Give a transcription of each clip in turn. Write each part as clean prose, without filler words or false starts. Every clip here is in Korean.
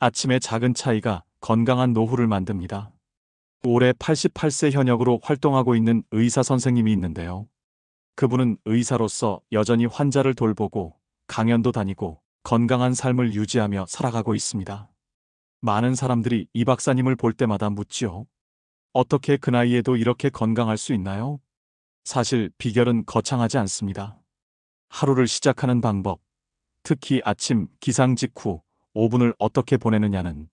아침의 작은 차이가 건강한 노후를 만듭니다. 올해 88세 현역으로 활동하고 있는 의사 선생님이 있는데요. 그분은 의사로서 여전히 환자를 돌보고 강연도 다니고 건강한 삶을 유지하며 살아가고 있습니다. 많은 사람들이 이 박사님을 볼 때마다 묻지요. 어떻게 그 나이에도 이렇게 건강할 수 있나요? 사실 비결은 거창하지 않습니다. 하루를 시작하는 방법, 특히 아침 기상 직후 5분을 어떻게 보내느냐는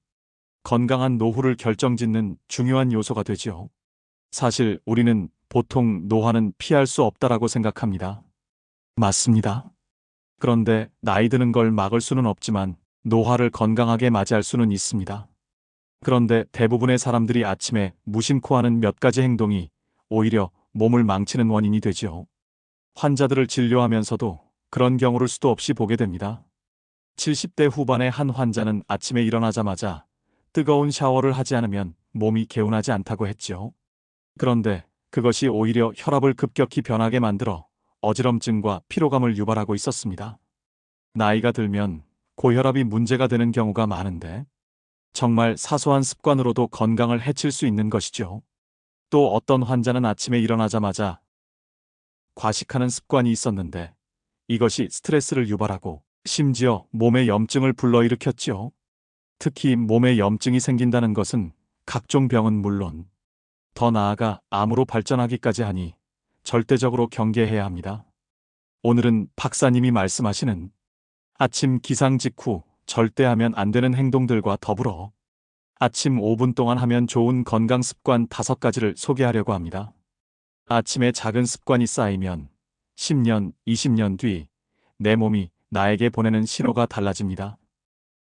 건강한 노후를 결정짓는 중요한 요소가 되지요. 사실 우리는 보통 노화는 피할 수 없다라고 생각합니다. 맞습니다. 그런데 나이 드는 걸 막을 수는 없지만 노화를 건강하게 맞이할 수는 있습니다. 그런데 대부분의 사람들이 아침에 무심코 하는 몇 가지 행동이 오히려 몸을 망치는 원인이 되지요. 환자들을 진료하면서도 그런 경우를 수도 없이 보게 됩니다. 70대 후반의 한 환자는 아침에 일어나자마자 뜨거운 샤워를 하지 않으면 몸이 개운하지 않다고 했죠. 그런데 그것이 오히려 혈압을 급격히 변하게 만들어 어지럼증과 피로감을 유발하고 있었습니다. 나이가 들면 고혈압이 문제가 되는 경우가 많은데 정말 사소한 습관으로도 건강을 해칠 수 있는 것이죠. 또 어떤 환자는 아침에 일어나자마자 과식하는 습관이 있었는데 이것이 스트레스를 유발하고 심지어 몸에 염증을 불러일으켰지요. 특히 몸에 염증이 생긴다는 것은 각종 병은 물론 더 나아가 암으로 발전하기까지 하니 절대적으로 경계해야 합니다. 오늘은 박사님이 말씀하시는 아침 기상 직후 절대 하면 안 되는 행동들과 더불어 아침 5분 동안 하면 좋은 건강 습관 5가지를 소개하려고 합니다. 아침에 작은 습관이 쌓이면 10년, 20년 뒤 내 몸이 나에게 보내는 신호가 달라집니다.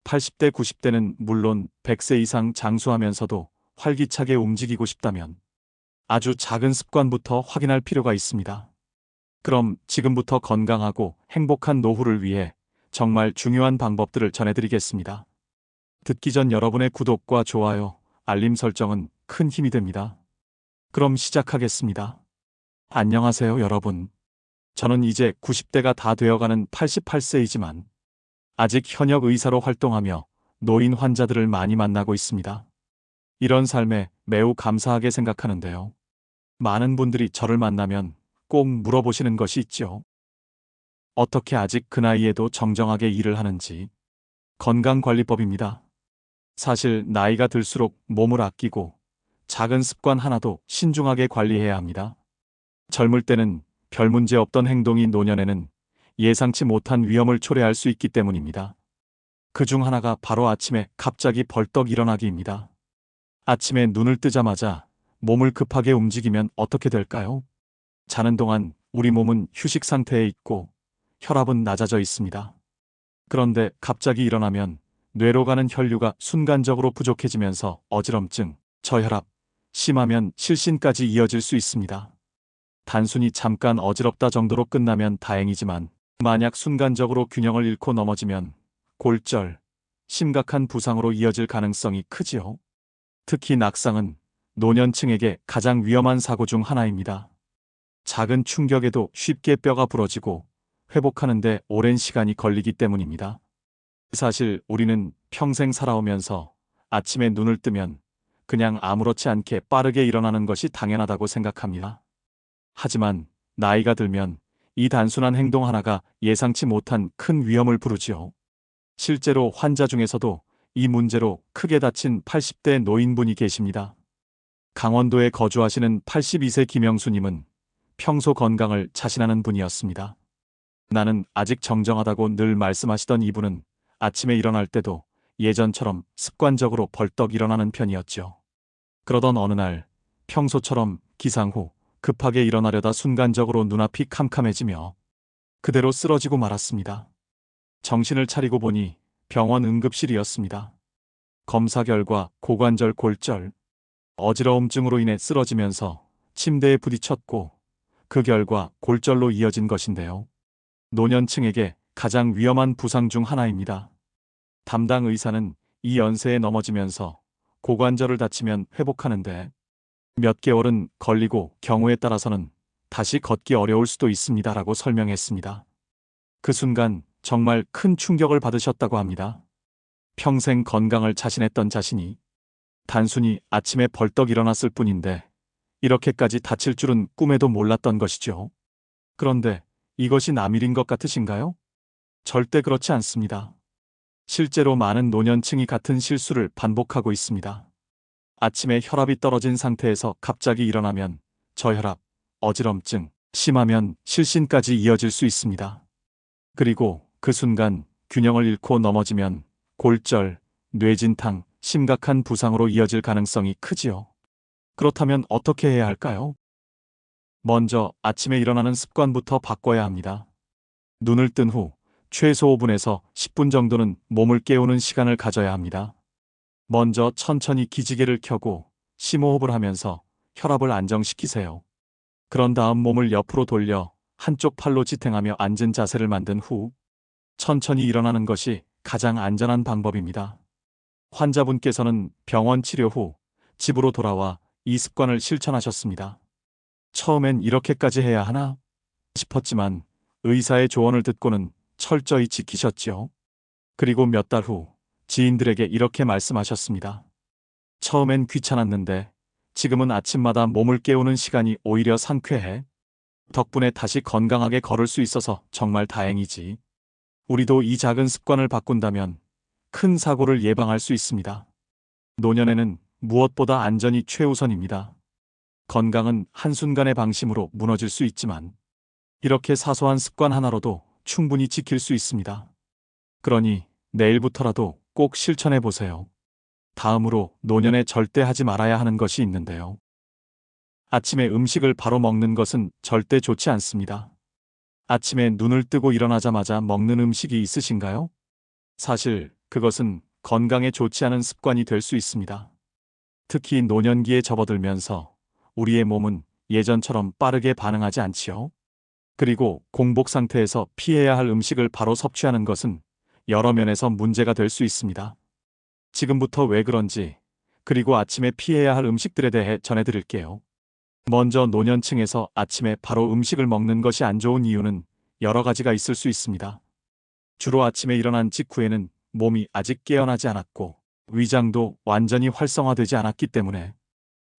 80대, 90대는 물론 100세 이상 장수하면서도 활기차게 움직이고 싶다면 아주 작은 습관부터 확인할 필요가 있습니다. 그럼 지금부터 건강하고 행복한 노후를 위해 정말 중요한 방법들을 전해드리겠습니다. 듣기 전 여러분의 구독과 좋아요, 알림 설정은 큰 힘이 됩니다. 그럼 시작하겠습니다. 안녕하세요, 여러분. 저는 이제 90대가 다 되어가는 88세이지만 아직 현역 의사로 활동하며 노인 환자들을 많이 만나고 있습니다. 이런 삶에 매우 감사하게 생각하는데요. 많은 분들이 저를 만나면 꼭 물어보시는 것이 있죠. 어떻게 아직 그 나이에도 정정하게 일을 하는지. 건강관리법입니다. 사실 나이가 들수록 몸을 아끼고 작은 습관 하나도 신중하게 관리해야 합니다. 젊을 때는 별 문제 없던 행동이 노년에는 예상치 못한 위험을 초래할 수 있기 때문입니다. 그 중 하나가 바로 아침에 갑자기 벌떡 일어나기입니다. 아침에 눈을 뜨자마자 몸을 급하게 움직이면 어떻게 될까요? 자는 동안 우리 몸은 휴식 상태에 있고 혈압은 낮아져 있습니다. 그런데 갑자기 일어나면 뇌로 가는 혈류가 순간적으로 부족해지면서 어지럼증, 저혈압, 심하면 실신까지 이어질 수 있습니다. 단순히 잠깐 어지럽다 정도로 끝나면 다행이지만 만약 순간적으로 균형을 잃고 넘어지면 골절, 심각한 부상으로 이어질 가능성이 크지요. 특히 낙상은 노년층에게 가장 위험한 사고 중 하나입니다. 작은 충격에도 쉽게 뼈가 부러지고 회복하는데 오랜 시간이 걸리기 때문입니다. 사실 우리는 평생 살아오면서 아침에 눈을 뜨면 그냥 아무렇지 않게 빠르게 일어나는 것이 당연하다고 생각합니다. 하지만 나이가 들면 이 단순한 행동 하나가 예상치 못한 큰 위험을 부르지요. 실제로 환자 중에서도 이 문제로 크게 다친 80대 노인분이 계십니다. 강원도에 거주하시는 82세 김영수님은 평소 건강을 자신하는 분이었습니다. 나는 아직 정정하다고 늘 말씀하시던 이분은 아침에 일어날 때도 예전처럼 습관적으로 벌떡 일어나는 편이었죠. 그러던 어느 날 평소처럼 기상 후 급하게 일어나려다 순간적으로 눈앞이 캄캄해지며 그대로 쓰러지고 말았습니다. 정신을 차리고 보니 병원 응급실이었습니다. 검사 결과 고관절 골절, 어지러움증으로 인해 쓰러지면서 침대에 부딪혔고 그 결과 골절로 이어진 것인데요. 노년층에게 가장 위험한 부상 중 하나입니다. 담당 의사는 이 연세에 넘어지면서 고관절을 다치면 회복하는데 몇 개월은 걸리고 경우에 따라서는 다시 걷기 어려울 수도 있습니다라고 설명했습니다. 그 순간 정말 큰 충격을 받으셨다고 합니다. 평생 건강을 자신했던 자신이 단순히 아침에 벌떡 일어났을 뿐인데 이렇게까지 다칠 줄은 꿈에도 몰랐던 것이죠. 그런데 이것이 남일인 것 같으신가요? 절대 그렇지 않습니다. 실제로 많은 노년층이 같은 실수를 반복하고 있습니다. 아침에 혈압이 떨어진 상태에서 갑자기 일어나면 저혈압, 어지럼증, 심하면 실신까지 이어질 수 있습니다. 그리고 그 순간 균형을 잃고 넘어지면 골절, 뇌진탕, 심각한 부상으로 이어질 가능성이 크지요. 그렇다면 어떻게 해야 할까요? 먼저 아침에 일어나는 습관부터 바꿔야 합니다. 눈을 뜬 후 최소 5분에서 10분 정도는 몸을 깨우는 시간을 가져야 합니다. 먼저 천천히 기지개를 켜고 심호흡을 하면서 혈압을 안정시키세요. 그런 다음 몸을 옆으로 돌려 한쪽 팔로 지탱하며 앉은 자세를 만든 후 천천히 일어나는 것이 가장 안전한 방법입니다. 환자분께서는 병원 치료 후 집으로 돌아와 이 습관을 실천하셨습니다. 처음엔 이렇게까지 해야 하나 싶었지만 의사의 조언을 듣고는 철저히 지키셨지요. 그리고 몇 달 후 지인들에게 이렇게 말씀하셨습니다. 처음엔 귀찮았는데 지금은 아침마다 몸을 깨우는 시간이 오히려 상쾌해. 덕분에 다시 건강하게 걸을 수 있어서 정말 다행이지. 우리도 이 작은 습관을 바꾼다면 큰 사고를 예방할 수 있습니다. 노년에는 무엇보다 안전이 최우선입니다. 건강은 한순간의 방심으로 무너질 수 있지만 이렇게 사소한 습관 하나로도 충분히 지킬 수 있습니다. 그러니 내일부터라도 꼭 실천해 보세요. 다음으로 노년에 절대 하지 말아야 하는 것이 있는데요. 아침에 음식을 바로 먹는 것은 절대 좋지 않습니다. 아침에 눈을 뜨고 일어나자마자 먹는 음식이 있으신가요? 사실 그것은 건강에 좋지 않은 습관이 될 수 있습니다. 특히 노년기에 접어들면서 우리의 몸은 예전처럼 빠르게 반응하지 않지요. 그리고 공복 상태에서 피해야 할 음식을 바로 섭취하는 것은 여러 면에서 문제가 될 수 있습니다. 지금부터 왜 그런지, 그리고 아침에 피해야 할 음식들에 대해 전해드릴게요. 먼저 노년층에서 아침에 바로 음식을 먹는 것이 안 좋은 이유는 여러 가지가 있을 수 있습니다. 주로 아침에 일어난 직후에는 몸이 아직 깨어나지 않았고 위장도 완전히 활성화되지 않았기 때문에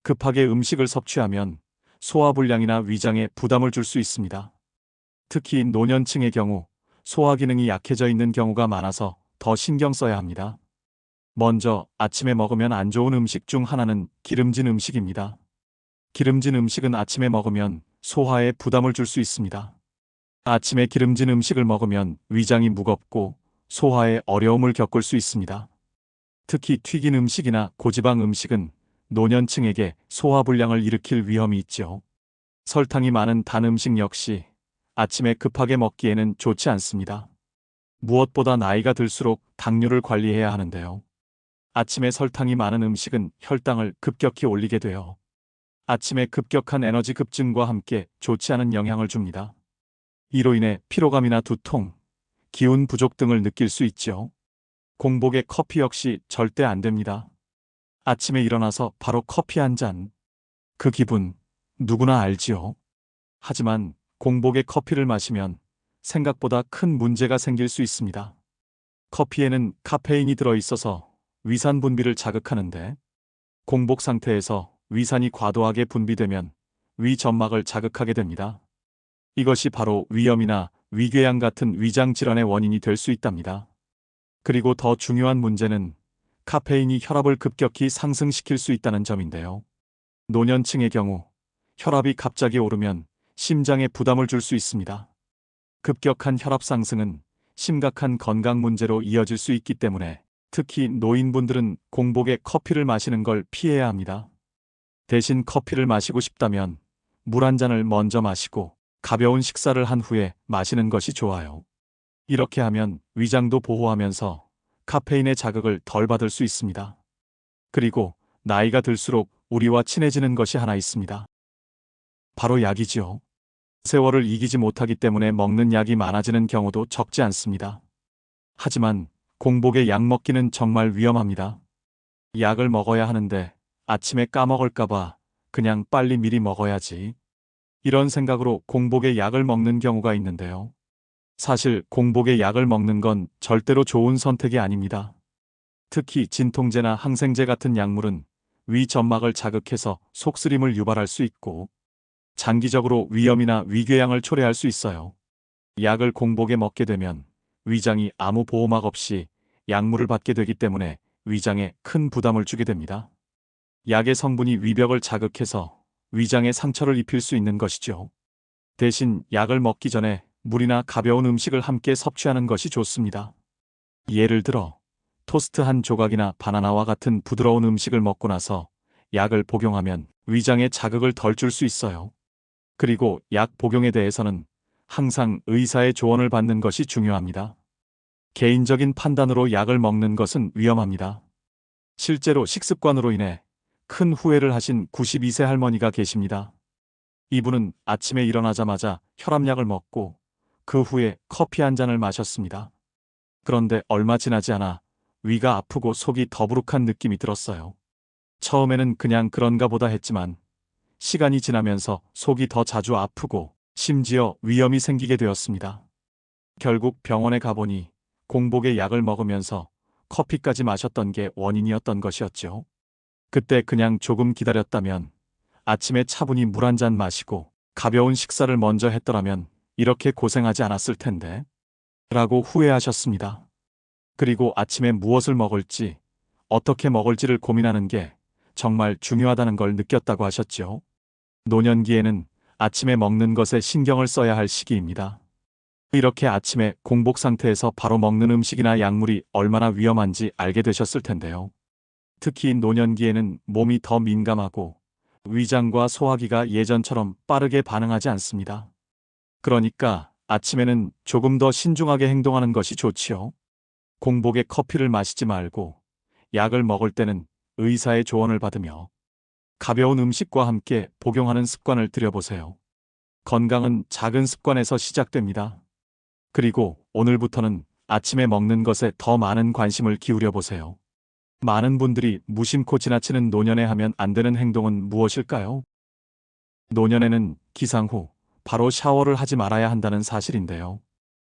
급하게 음식을 섭취하면 소화불량이나 위장에 부담을 줄 수 있습니다. 특히 노년층의 경우 소화 기능이 약해져 있는 경우가 많아서 더 신경 써야 합니다. 먼저 아침에 먹으면 안 좋은 음식 중 하나는 기름진 음식입니다. 기름진 음식은 아침에 먹으면 소화에 부담을 줄 수 있습니다. 아침에 기름진 음식을 먹으면 위장이 무겁고 소화에 어려움을 겪을 수 있습니다. 특히 튀긴 음식이나 고지방 음식은 노년층에게 소화불량을 일으킬 위험이 있죠. 설탕이 많은 단 음식 역시 아침에 급하게 먹기에는 좋지 않습니다. 무엇보다 나이가 들수록 당뇨를 관리해야 하는데요. 아침에 설탕이 많은 음식은 혈당을 급격히 올리게 되어 아침에 급격한 에너지 급증과 함께 좋지 않은 영향을 줍니다. 이로 인해 피로감이나 두통, 기운 부족 등을 느낄 수 있죠. 공복에 커피 역시 절대 안 됩니다. 아침에 일어나서 바로 커피 한 잔. 그 기분 누구나 알지요. 하지만 공복에 커피를 마시면 생각보다 큰 문제가 생길 수 있습니다. 커피에는 카페인이 들어있어서 위산 분비를 자극하는데 공복 상태에서 위산이 과도하게 분비되면 위 점막을 자극하게 됩니다. 이것이 바로 위염이나 위궤양 같은 위장 질환의 원인이 될 수 있답니다. 그리고 더 중요한 문제는 카페인이 혈압을 급격히 상승시킬 수 있다는 점인데요. 노년층의 경우 혈압이 갑자기 오르면 심장에 부담을 줄 수 있습니다. 급격한 혈압 상승은 심각한 건강 문제로 이어질 수 있기 때문에 특히 노인분들은 공복에 커피를 마시는 걸 피해야 합니다. 대신 커피를 마시고 싶다면 물 한 잔을 먼저 마시고 가벼운 식사를 한 후에 마시는 것이 좋아요. 이렇게 하면 위장도 보호하면서 카페인의 자극을 덜 받을 수 있습니다. 그리고 나이가 들수록 우리와 친해지는 것이 하나 있습니다. 바로 약이지요. 세월을 이기지 못하기 때문에 먹는 약이 많아지는 경우도 적지 않습니다. 하지만 공복에 약 먹기는 정말 위험합니다. 약을 먹어야 하는데 아침에 까먹을까봐 그냥 빨리 미리 먹어야지. 이런 생각으로 공복에 약을 먹는 경우가 있는데요. 사실 공복에 약을 먹는 건 절대로 좋은 선택이 아닙니다. 특히 진통제나 항생제 같은 약물은 위 점막을 자극해서 속쓰림을 유발할 수 있고 장기적으로 위염이나 위궤양을 초래할 수 있어요. 약을 공복에 먹게 되면 위장이 아무 보호막 없이 약물을 받게 되기 때문에 위장에 큰 부담을 주게 됩니다. 약의 성분이 위벽을 자극해서 위장에 상처를 입힐 수 있는 것이죠. 대신 약을 먹기 전에 물이나 가벼운 음식을 함께 섭취하는 것이 좋습니다. 예를 들어 토스트 한 조각이나 바나나와 같은 부드러운 음식을 먹고 나서 약을 복용하면 위장에 자극을 덜 줄 수 있어요. 그리고 약 복용에 대해서는 항상 의사의 조언을 받는 것이 중요합니다. 개인적인 판단으로 약을 먹는 것은 위험합니다. 실제로 식습관으로 인해 큰 후회를 하신 92세 할머니가 계십니다. 이분은 아침에 일어나자마자 혈압약을 먹고 그 후에 커피 한 잔을 마셨습니다. 그런데 얼마 지나지 않아 위가 아프고 속이 더부룩한 느낌이 들었어요. 처음에는 그냥 그런가 보다 했지만 시간이 지나면서 속이 더 자주 아프고 심지어 위염이 생기게 되었습니다. 결국 병원에 가보니 공복에 약을 먹으면서 커피까지 마셨던 게 원인이었던 것이었죠. 그때 그냥 조금 기다렸다면 아침에 차분히 물 한 잔 마시고 가벼운 식사를 먼저 했더라면 이렇게 고생하지 않았을 텐데 라고 후회하셨습니다. 그리고 아침에 무엇을 먹을지 어떻게 먹을지를 고민하는 게 정말 중요하다는 걸 느꼈다고 하셨죠. 노년기에는 아침에 먹는 것에 신경을 써야 할 시기입니다. 이렇게 아침에 공복 상태에서 바로 먹는 음식이나 약물이 얼마나 위험한지 알게 되셨을 텐데요. 특히 노년기에는 몸이 더 민감하고 위장과 소화기가 예전처럼 빠르게 반응하지 않습니다. 그러니까 아침에는 조금 더 신중하게 행동하는 것이 좋지요. 공복에 커피를 마시지 말고 약을 먹을 때는 의사의 조언을 받으며 가벼운 음식과 함께 복용하는 습관을 들여보세요. 건강은 작은 습관에서 시작됩니다. 그리고 오늘부터는 아침에 먹는 것에 더 많은 관심을 기울여 보세요. 많은 분들이 무심코 지나치는 노년에 하면 안 되는 행동은 무엇일까요? 노년에는 기상 후 바로 샤워를 하지 말아야 한다는 사실인데요.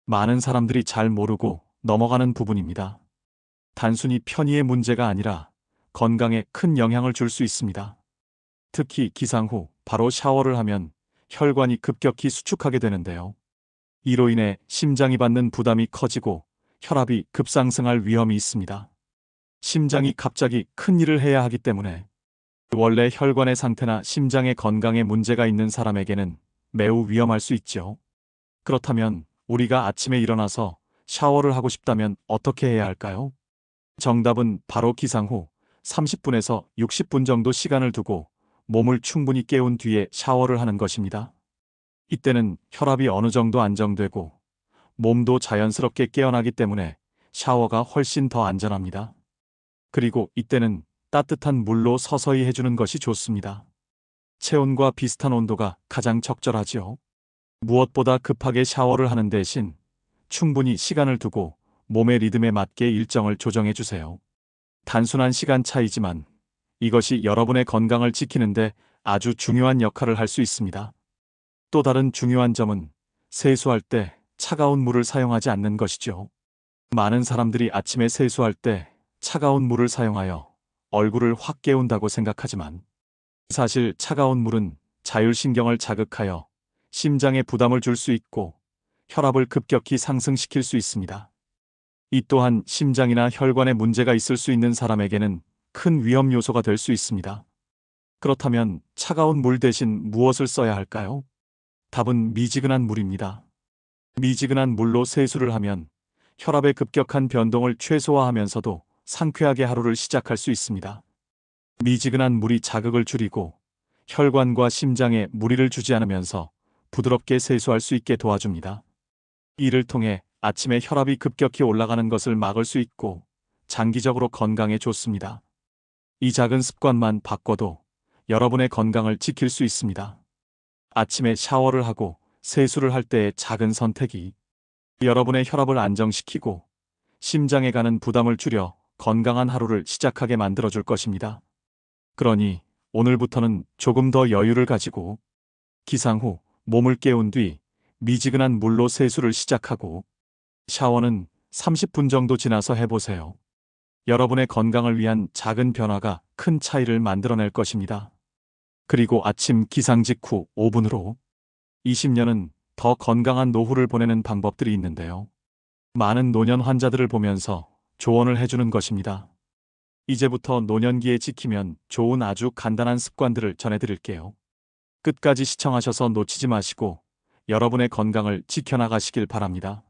많은 사람들이 잘 모르고 넘어가는 부분입니다. 단순히 편의의 문제가 아니라 건강에 큰 영향을 줄 수 있습니다. 특히 기상 후 바로 샤워를 하면 혈관이 급격히 수축하게 되는데요. 이로 인해 심장이 받는 부담이 커지고 혈압이 급상승할 위험이 있습니다. 심장이 갑자기 큰 일을 해야 하기 때문에 원래 혈관의 상태나 심장의 건강에 문제가 있는 사람에게는 매우 위험할 수 있죠. 그렇다면 우리가 아침에 일어나서 샤워를 하고 싶다면 어떻게 해야 할까요? 정답은 바로 기상 후 30분에서 60분 정도 시간을 두고 몸을 충분히 깨운 뒤에 샤워를 하는 것입니다. 이때는 혈압이 어느 정도 안정되고 몸도 자연스럽게 깨어나기 때문에 샤워가 훨씬 더 안전합니다. 그리고 이때는 따뜻한 물로 서서히 해주는 것이 좋습니다. 체온과 비슷한 온도가 가장 적절하지요. 무엇보다 급하게 샤워를 하는 대신 충분히 시간을 두고 몸의 리듬에 맞게 일정을 조정해 주세요. 단순한 시간 차이지만 이것이 여러분의 건강을 지키는데 아주 중요한 역할을 할 수 있습니다. 또 다른 중요한 점은 세수할 때 차가운 물을 사용하지 않는 것이죠. 많은 사람들이 아침에 세수할 때 차가운 물을 사용하여 얼굴을 확 깨운다고 생각하지만 사실 차가운 물은 자율신경을 자극하여 심장에 부담을 줄 수 있고 혈압을 급격히 상승시킬 수 있습니다. 이 또한 심장이나 혈관에 문제가 있을 수 있는 사람에게는 큰 위험 요소가 될 수 있습니다. 그렇다면 차가운 물 대신 무엇을 써야 할까요? 답은 미지근한 물입니다. 미지근한 물로 세수를 하면 혈압의 급격한 변동을 최소화하면서도 상쾌하게 하루를 시작할 수 있습니다. 미지근한 물이 자극을 줄이고 혈관과 심장에 무리를 주지 않으면서 부드럽게 세수할 수 있게 도와줍니다. 이를 통해 아침에 혈압이 급격히 올라가는 것을 막을 수 있고 장기적으로 건강에 좋습니다. 이 작은 습관만 바꿔도 여러분의 건강을 지킬 수 있습니다. 아침에 샤워를 하고 세수를 할 때의 작은 선택이 여러분의 혈압을 안정시키고 심장에 가는 부담을 줄여 건강한 하루를 시작하게 만들어줄 것입니다. 그러니 오늘부터는 조금 더 여유를 가지고 기상 후 몸을 깨운 뒤 미지근한 물로 세수를 시작하고 샤워는 30분 정도 지나서 해보세요. 여러분의 건강을 위한 작은 변화가 큰 차이를 만들어낼 것입니다. 그리고 아침 기상 직후 5분으로 20년은 더 건강한 노후를 보내는 방법들이 있는데요. 많은 노년 환자들을 보면서 조언을 해주는 것입니다. 이제부터 노년기에 지키면 좋은 아주 간단한 습관들을 전해드릴게요. 끝까지 시청하셔서 놓치지 마시고 여러분의 건강을 지켜나가시길 바랍니다.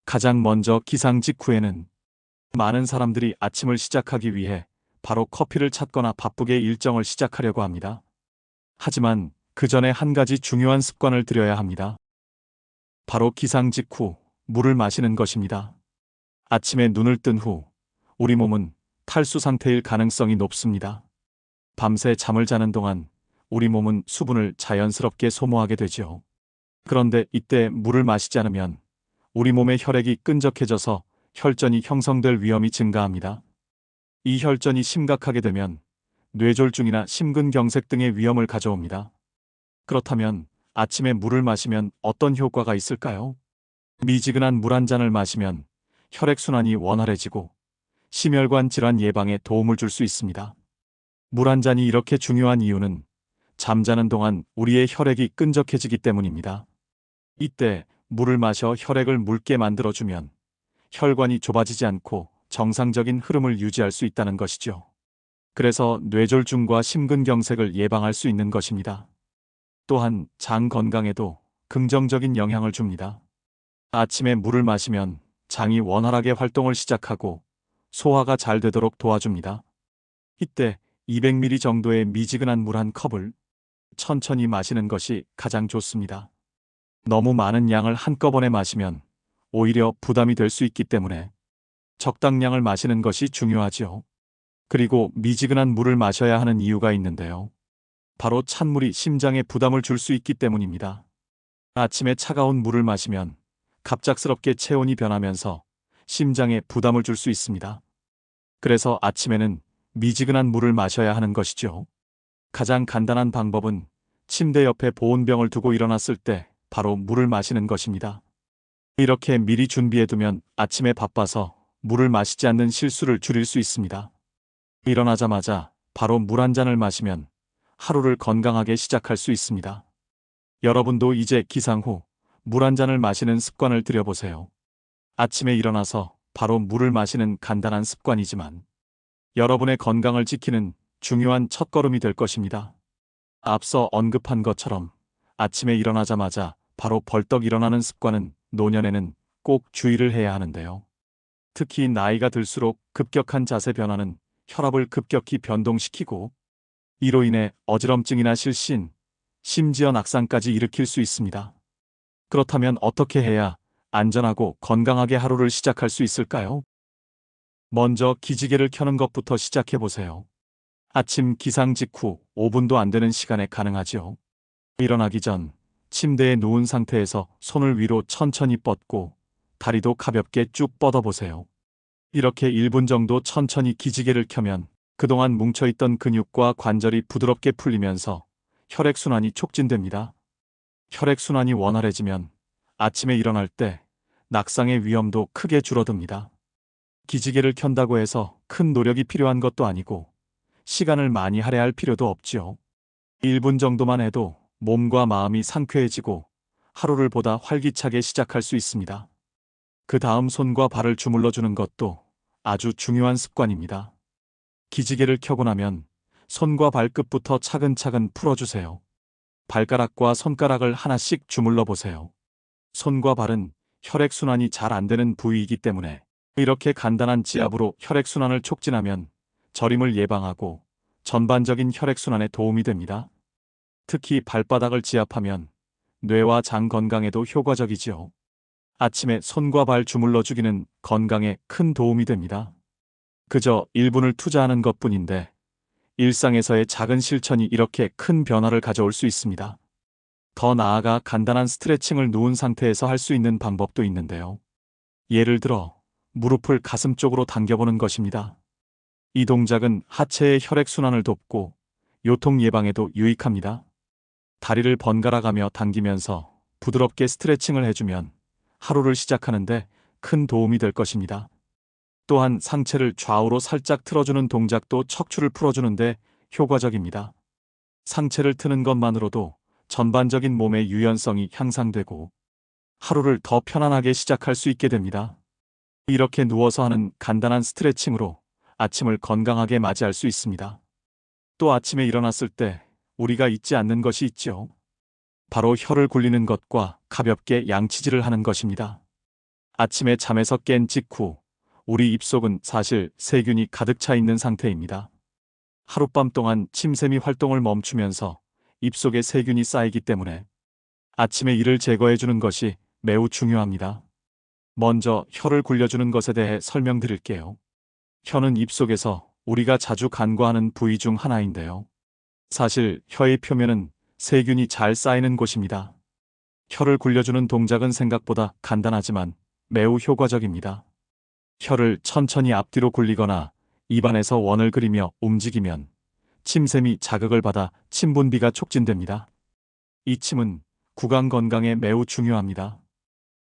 가장 먼저 기상 직후에는 많은 사람들이 아침을 시작하기 위해 바로 커피를 찾거나 바쁘게 일정을 시작하려고 합니다. 하지만 그 전에 한 가지 중요한 습관을 들여야 합니다. 바로 기상 직후 물을 마시는 것입니다. 아침에 눈을 뜬 후 우리 몸은 탈수 상태일 가능성이 높습니다. 밤새 잠을 자는 동안 우리 몸은 수분을 자연스럽게 소모하게 되죠. 그런데 이때 물을 마시지 않으면 우리 몸의 혈액이 끈적해져서 혈전이 형성될 위험이 증가합니다. 이 혈전이 심각하게 되면 뇌졸중이나 심근경색 등의 위험을 가져옵니다. 그렇다면 아침에 물을 마시면 어떤 효과가 있을까요? 미지근한 물 한 잔을 마시면 혈액순환이 원활해지고 심혈관 질환 예방에 도움을 줄 수 있습니다. 물 한 잔이 이렇게 중요한 이유는 잠자는 동안 우리의 혈액이 끈적해지기 때문입니다. 이때 물을 마셔 혈액을 묽게 만들어주면 혈관이 좁아지지 않고 정상적인 흐름을 유지할 수 있다는 것이죠. 그래서 뇌졸중과 심근경색을 예방할 수 있는 것입니다. 또한 장 건강에도 긍정적인 영향을 줍니다. 아침에 물을 마시면 장이 원활하게 활동을 시작하고 소화가 잘 되도록 도와줍니다. 이때 200ml 정도의 미지근한 물 한 컵을 천천히 마시는 것이 가장 좋습니다. 너무 많은 양을 한꺼번에 마시면 오히려 부담이 될 수 있기 때문에 적당량을 마시는 것이 중요하죠. 그리고 미지근한 물을 마셔야 하는 이유가 있는데요. 바로 찬물이 심장에 부담을 줄 수 있기 때문입니다. 아침에 차가운 물을 마시면 갑작스럽게 체온이 변하면서 심장에 부담을 줄 수 있습니다. 그래서 아침에는 미지근한 물을 마셔야 하는 것이죠. 가장 간단한 방법은 침대 옆에 보온병을 두고 일어났을 때 바로 물을 마시는 것입니다. 이렇게 미리 준비해두면 아침에 바빠서 물을 마시지 않는 실수를 줄일 수 있습니다. 일어나자마자 바로 물 한 잔을 마시면 하루를 건강하게 시작할 수 있습니다. 여러분도 이제 기상 후 물 한 잔을 마시는 습관을 들여보세요. 아침에 일어나서 바로 물을 마시는 간단한 습관이지만 여러분의 건강을 지키는 중요한 첫걸음이 될 것입니다. 앞서 언급한 것처럼 아침에 일어나자마자 바로 벌떡 일어나는 습관은 노년에는 꼭 주의를 해야 하는데요. 특히 나이가 들수록 급격한 자세 변화는 혈압을 급격히 변동시키고 이로 인해 어지럼증이나 실신, 심지어 낙상까지 일으킬 수 있습니다. 그렇다면 어떻게 해야 안전하고 건강하게 하루를 시작할 수 있을까요? 먼저 기지개를 켜는 것부터 시작해 보세요. 아침 기상 직후 5분도 안 되는 시간에 가능하지요. 일어나기 전 침대에 누운 상태에서 손을 위로 천천히 뻗고 다리도 가볍게 쭉 뻗어보세요. 이렇게 1분 정도 천천히 기지개를 켜면 그동안 뭉쳐있던 근육과 관절이 부드럽게 풀리면서 혈액순환이 촉진됩니다. 혈액순환이 원활해지면 아침에 일어날 때 낙상의 위험도 크게 줄어듭니다. 기지개를 켠다고 해서 큰 노력이 필요한 것도 아니고 시간을 많이 할애할 필요도 없지요. 1분 정도만 해도 몸과 마음이 상쾌해지고 하루를 보다 활기차게 시작할 수 있습니다. 그 다음 손과 발을 주물러 주는 것도 아주 중요한 습관입니다. 기지개를 켜고 나면 손과 발끝부터 차근차근 풀어주세요. 발가락과 손가락을 하나씩 주물러 보세요. 손과 발은 혈액순환이 잘 안 되는 부위이기 때문에 이렇게 간단한 지압으로 혈액순환을 촉진하면 저림을 예방하고 전반적인 혈액순환에 도움이 됩니다. 특히 발바닥을 지압하면 뇌와 장 건강에도 효과적이지요. 아침에 손과 발 주물러 주기는 건강에 큰 도움이 됩니다. 그저 1분을 투자하는 것뿐인데 일상에서의 작은 실천이 이렇게 큰 변화를 가져올 수 있습니다. 더 나아가 간단한 스트레칭을 누운 상태에서 할 수 있는 방법도 있는데요. 예를 들어 무릎을 가슴 쪽으로 당겨보는 것입니다. 이 동작은 하체의 혈액순환을 돕고 요통 예방에도 유익합니다. 다리를 번갈아 가며 당기면서 부드럽게 스트레칭을 해주면 하루를 시작하는데 큰 도움이 될 것입니다. 또한 상체를 좌우로 살짝 틀어주는 동작도 척추를 풀어주는데 효과적입니다. 상체를 트는 것만으로도 전반적인 몸의 유연성이 향상되고 하루를 더 편안하게 시작할 수 있게 됩니다. 이렇게 누워서 하는 간단한 스트레칭으로 아침을 건강하게 맞이할 수 있습니다. 또 아침에 일어났을 때 우리가 잊지 않는 것이 있죠. 바로 혀를 굴리는 것과 가볍게 양치질을 하는 것입니다. 아침에 잠에서 깬 직후 우리 입속은 사실 세균이 가득 차 있는 상태입니다. 하룻밤 동안 침샘이 활동을 멈추면서 입속에 세균이 쌓이기 때문에 아침에 이를 제거해 주는 것이 매우 중요합니다. 먼저 혀를 굴려주는 것에 대해 설명드릴게요. 혀는 입속에서 우리가 자주 간과하는 부위 중 하나인데요. 사실 혀의 표면은 세균이 잘 쌓이는 곳입니다. 혀를 굴려주는 동작은 생각보다 간단하지만 매우 효과적입니다. 혀를 천천히 앞뒤로 굴리거나 입안에서 원을 그리며 움직이면 침샘이 자극을 받아 침 분비가 촉진됩니다. 이 침은 구강 건강에 매우 중요합니다.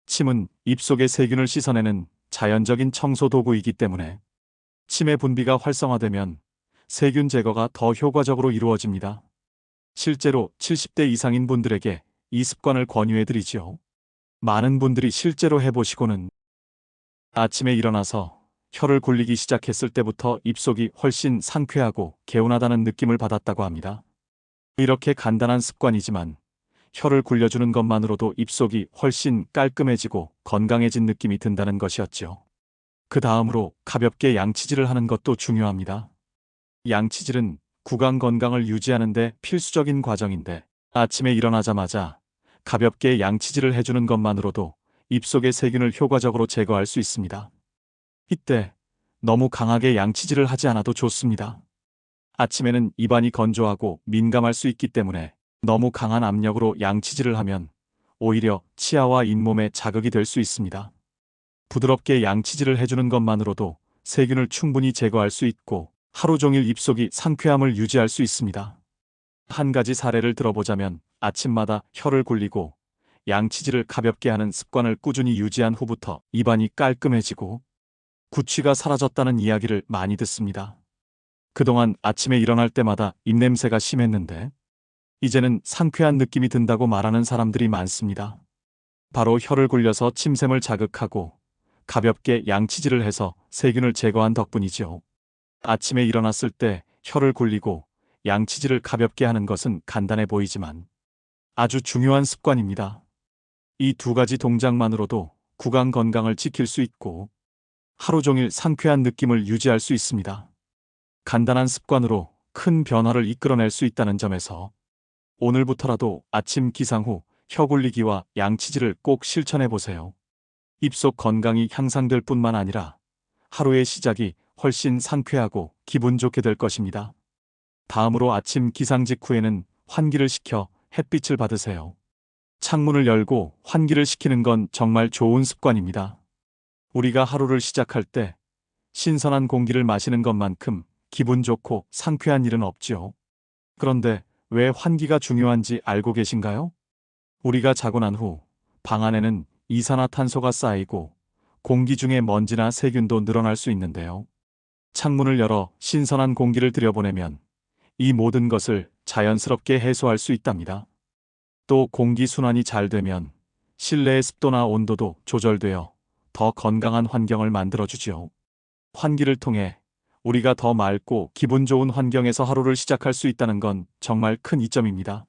침은 입속의 세균을 씻어내는 자연적인 청소 도구이기 때문에 침의 분비가 활성화되면 세균 제거가 더 효과적으로 이루어집니다. 실제로 70대 이상인 분들에게 이 습관을 권유해드리지요. 많은 분들이 실제로 해보시고는 아침에 일어나서 혀를 굴리기 시작했을 때부터 입속이 훨씬 상쾌하고 개운하다는 느낌을 받았다고 합니다. 이렇게 간단한 습관이지만 혀를 굴려주는 것만으로도 입속이 훨씬 깔끔해지고 건강해진 느낌이 든다는 것이었죠. 그 다음으로 가볍게 양치질을 하는 것도 중요합니다. 양치질은 구강 건강을 유지하는 데 필수적인 과정인데 아침에 일어나자마자 가볍게 양치질을 해주는 것만으로도 입속의 세균을 효과적으로 제거할 수 있습니다. 이때 너무 강하게 양치질을 하지 않아도 좋습니다. 아침에는 입안이 건조하고 민감할 수 있기 때문에 너무 강한 압력으로 양치질을 하면 오히려 치아와 잇몸에 자극이 될 수 있습니다. 부드럽게 양치질을 해주는 것만으로도 세균을 충분히 제거할 수 있고 하루 종일 입속이 상쾌함을 유지할 수 있습니다. 한 가지 사례를 들어보자면 아침마다 혀를 굴리고 양치질을 가볍게 하는 습관을 꾸준히 유지한 후부터 입안이 깔끔해지고 구취가 사라졌다는 이야기를 많이 듣습니다. 그동안 아침에 일어날 때마다 입냄새가 심했는데 이제는 상쾌한 느낌이 든다고 말하는 사람들이 많습니다. 바로 혀를 굴려서 침샘을 자극하고 가볍게 양치질을 해서 세균을 제거한 덕분이죠. 아침에 일어났을 때 혀를 굴리고 양치질을 가볍게 하는 것은 간단해 보이지만 아주 중요한 습관입니다. 이 두 가지 동작만으로도 구강 건강을 지킬 수 있고 하루 종일 상쾌한 느낌을 유지할 수 있습니다. 간단한 습관으로 큰 변화를 이끌어낼 수 있다는 점에서 오늘부터라도 아침 기상 후 혀 굴리기와 양치질을 꼭 실천해 보세요. 입속 건강이 향상될 뿐만 아니라 하루의 시작이 훨씬 상쾌하고 기분 좋게 될 것입니다. 다음으로 아침 기상 직후에는 환기를 시켜 햇빛을 받으세요. 창문을 열고 환기를 시키는 건 정말 좋은 습관입니다. 우리가 하루를 시작할 때 신선한 공기를 마시는 것만큼 기분 좋고 상쾌한 일은 없지요. 그런데 왜 환기가 중요한지 알고 계신가요? 우리가 자고 난 후 방 안에는 이산화탄소가 쌓이고 공기 중에 먼지나 세균도 늘어날 수 있는데요. 창문을 열어 신선한 공기를 들여보내면 이 모든 것을 자연스럽게 해소할 수 있답니다. 또 공기 순환이 잘 되면 실내의 습도나 온도도 조절되어 더 건강한 환경을 만들어주지요. 환기를 통해 우리가 더 맑고 기분 좋은 환경에서 하루를 시작할 수 있다는 건 정말 큰 이점입니다.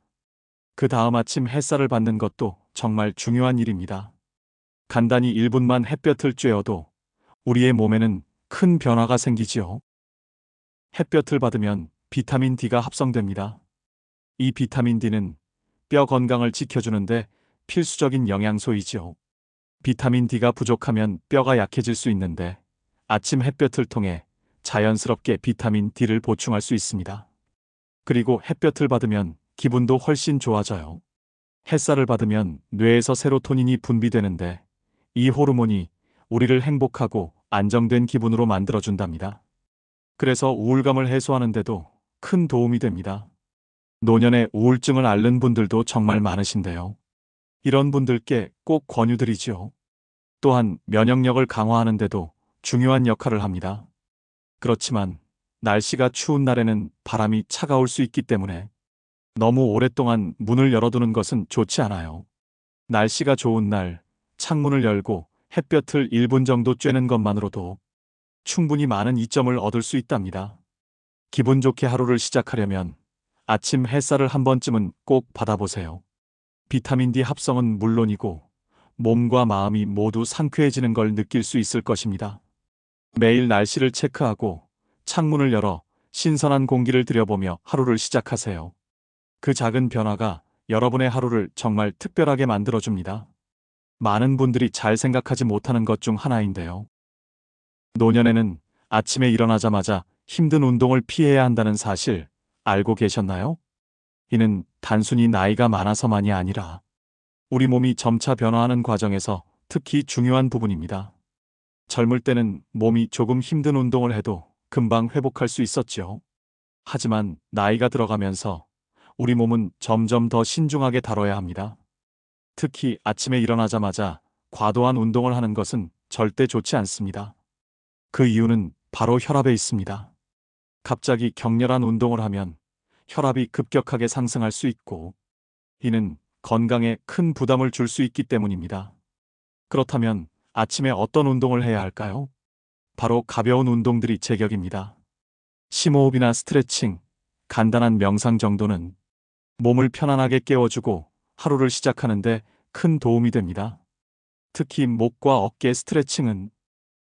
그 다음 아침 햇살을 받는 것도 정말 중요한 일입니다. 간단히 1분만 햇볕을 쬐어도 우리의 몸에는 큰 변화가 생기지요. 햇볕을 받으면 비타민 D가 합성됩니다. 이 비타민 D는 뼈 건강을 지켜주는데 필수적인 영양소이지요. 비타민 D가 부족하면 뼈가 약해질 수 있는데 아침 햇볕을 통해 자연스럽게 비타민 D를 보충할 수 있습니다. 그리고 햇볕을 받으면 기분도 훨씬 좋아져요. 햇살을 받으면 뇌에서 세로토닌이 분비되는데 이 호르몬이 우리를 행복하고 안정된 기분으로 만들어준답니다. 그래서 우울감을 해소하는데도 큰 도움이 됩니다. 노년에 우울증을 앓는 분들도 정말 많으신데요. 이런 분들께 꼭 권유드리지요. 또한 면역력을 강화하는 데도 중요한 역할을 합니다. 그렇지만 날씨가 추운 날에는 바람이 차가울 수 있기 때문에 너무 오랫동안 문을 열어두는 것은 좋지 않아요. 날씨가 좋은 날 창문을 열고 햇볕을 1분 정도 쬐는 것만으로도 충분히 많은 이점을 얻을 수 있답니다. 기분 좋게 하루를 시작하려면 아침 햇살을 한 번쯤은 꼭 받아보세요. 비타민 D 합성은 물론이고 몸과 마음이 모두 상쾌해지는 걸 느낄 수 있을 것입니다. 매일 날씨를 체크하고 창문을 열어 신선한 공기를 들여보며 하루를 시작하세요. 그 작은 변화가 여러분의 하루를 정말 특별하게 만들어줍니다. 많은 분들이 잘 생각하지 못하는 것 중 하나인데요. 노년에는 아침에 일어나자마자 힘든 운동을 피해야 한다는 사실 알고 계셨나요? 이는 단순히 나이가 많아서만이 아니라 우리 몸이 점차 변화하는 과정에서 특히 중요한 부분입니다. 젊을 때는 몸이 조금 힘든 운동을 해도 금방 회복할 수 있었지요. 하지만 나이가 들어가면서 우리 몸은 점점 더 신중하게 다뤄야 합니다. 특히 아침에 일어나자마자 과도한 운동을 하는 것은 절대 좋지 않습니다. 그 이유는 바로 혈압에 있습니다. 갑자기 격렬한 운동을 하면 혈압이 급격하게 상승할 수 있고, 이는 건강에 큰 부담을 줄 수 있기 때문입니다. 그렇다면 아침에 어떤 운동을 해야 할까요? 바로 가벼운 운동들이 제격입니다. 심호흡이나 스트레칭, 간단한 명상 정도는 몸을 편안하게 깨워주고 하루를 시작하는데 큰 도움이 됩니다. 특히 목과 어깨 스트레칭은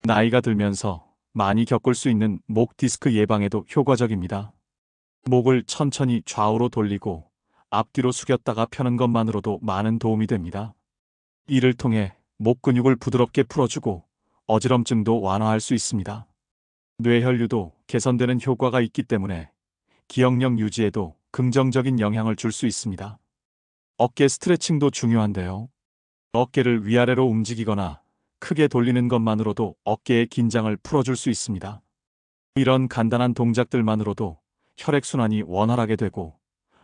나이가 들면서 많이 겪을 수 있는 목 디스크 예방에도 효과적입니다. 목을 천천히 좌우로 돌리고 앞뒤로 숙였다가 펴는 것만으로도 많은 도움이 됩니다. 이를 통해 목 근육을 부드럽게 풀어주고 어지럼증도 완화할 수 있습니다. 뇌혈류도 개선되는 효과가 있기 때문에 기억력 유지에도 긍정적인 영향을 줄 수 있습니다. 어깨 스트레칭도 중요한데요. 어깨를 위아래로 움직이거나 크게 돌리는 것만으로도 어깨의 긴장을 풀어줄 수 있습니다. 이런 간단한 동작들만으로도 혈액순환이 원활하게 되고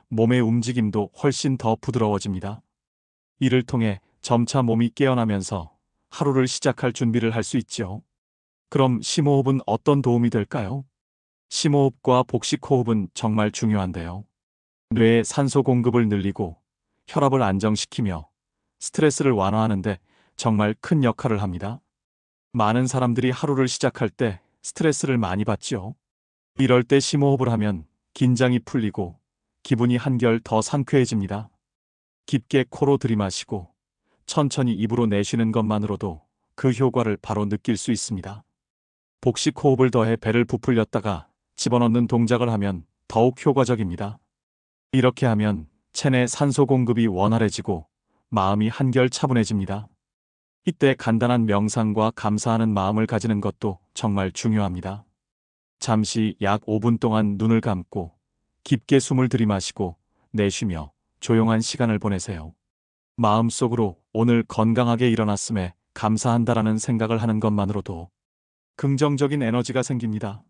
몸의 움직임도 훨씬 더 부드러워집니다. 이를 통해 점차 몸이 깨어나면서 하루를 시작할 준비를 할 수 있죠. 그럼 심호흡은 어떤 도움이 될까요? 심호흡과 복식호흡은 정말 중요한데요. 뇌의 산소 공급을 늘리고 혈압을 안정시키며 스트레스를 완화하는데 정말 큰 역할을 합니다. 많은 사람들이 하루를 시작할 때 스트레스를 많이 받지요. 이럴 때 심호흡을 하면 긴장이 풀리고 기분이 한결 더 상쾌해집니다. 깊게 코로 들이마시고 천천히 입으로 내쉬는 것만으로도 그 효과를 바로 느낄 수 있습니다. 복식 호흡을 더해 배를 부풀렸다가 집어넣는 동작을 하면 더욱 효과적입니다. 이렇게 하면 체내 산소 공급이 원활해지고 마음이 한결 차분해집니다. 이때 간단한 명상과 감사하는 마음을 가지는 것도 정말 중요합니다. 잠시 약 5분 동안 눈을 감고 깊게 숨을 들이마시고 내쉬며 조용한 시간을 보내세요. 마음속으로 오늘 건강하게 일어났음에 감사한다라는 생각을 하는 것만으로도 긍정적인 에너지가 생깁니다.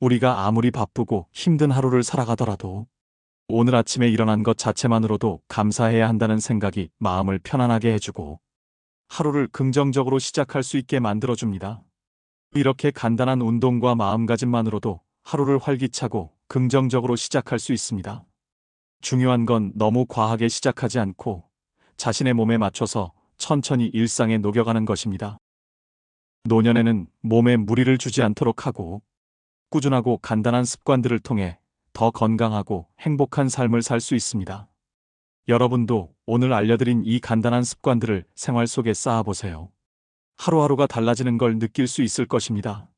우리가 아무리 바쁘고 힘든 하루를 살아가더라도 오늘 아침에 일어난 것 자체만으로도 감사해야 한다는 생각이 마음을 편안하게 해주고 하루를 긍정적으로 시작할 수 있게 만들어줍니다. 이렇게 간단한 운동과 마음가짐만으로도 하루를 활기차고 긍정적으로 시작할 수 있습니다. 중요한 건 너무 과하게 시작하지 않고 자신의 몸에 맞춰서 천천히 일상에 녹여가는 것입니다. 노년에는 몸에 무리를 주지 않도록 하고 꾸준하고 간단한 습관들을 통해 더 건강하고 행복한 삶을 살 수 있습니다. 여러분도 오늘 알려드린 이 간단한 습관들을 생활 속에 쌓아보세요. 하루하루가 달라지는 걸 느낄 수 있을 것입니다.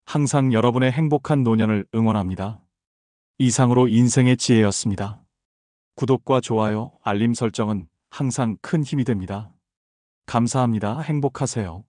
항상 여러분의 행복한 노년을 응원합니다. 이상으로 인생의 지혜였습니다. 구독과 좋아요, 알림 설정은 항상 큰 힘이 됩니다. 감사합니다. 행복하세요.